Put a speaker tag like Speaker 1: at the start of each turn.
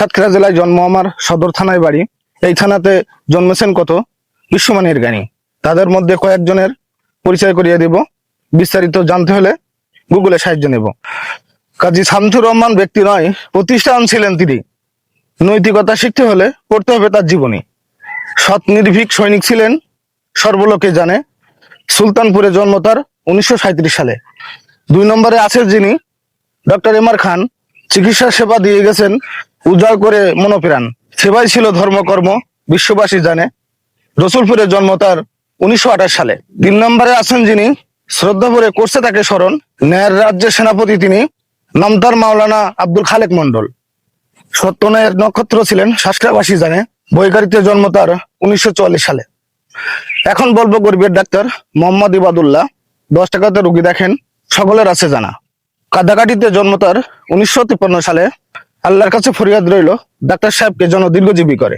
Speaker 1: সাতক্ষীরা জেলায় জন্ম আমার, সদর থানায় বাড়ি। এই থানাতে জন্মেছেন কত বিশ্বমানের জ্ঞানী। তাদের মধ্যে কয়েকজনের পরিচয় করিয়ে দেব। বিস্তারিত জানতে হলে গুগলে সাহায্য নেব। কাজী শামসুর রহমান ব্যক্তি নয়, প্রতিষ্ঠান ছিলেন তিনি। নৈতিকতা শিখতে হলে পড়তে হবে তার জীবনী। সৎ নির্ভীক সৈনিক ছিলেন, সর্বলোকে জানে। সুলতানপুরে জন্ম তার 1937 সালে। 2 নম্বরে আছে যিনি, ডক্টর এম আর খান। চিকিৎসা সেবা দিয়ে গেছেন উজাড় করে মনোপ্রাণ। সেবাই ছিল ধর্মকর্ম, বিশ্ববাসী জানে। রসুলপুরে জন্ম তার 1928 সালে। 3 নম্বরে আছেন যিনি, শ্রদ্ধা ভরে করছে তাকে স্মরণ। ন্যায়ের রাজ্যের সেনাপতি তিনি, নাম তার মাওলানা আব্দুল খালেক মন্ডল। সত্যনয়ের নক্ষত্র ছিলেন, সাতক্ষীরাবাসী জানে। বৈকারিতে জন্ম তার 1944 সালে। এখন বলবো গরিবের ডাক্তার মোহাম্মদ ইবাদুল্লাহ। 10 টাকাতে রুগী দেখেন, সকলের আছে জানা। কাদাকাটিতে জন্ম তার 1953 সালে। আল্লাহর কাছে ফরিয়াদ রইল ডাক্তার সাহেবকে যেন দীর্ঘজীবী করে।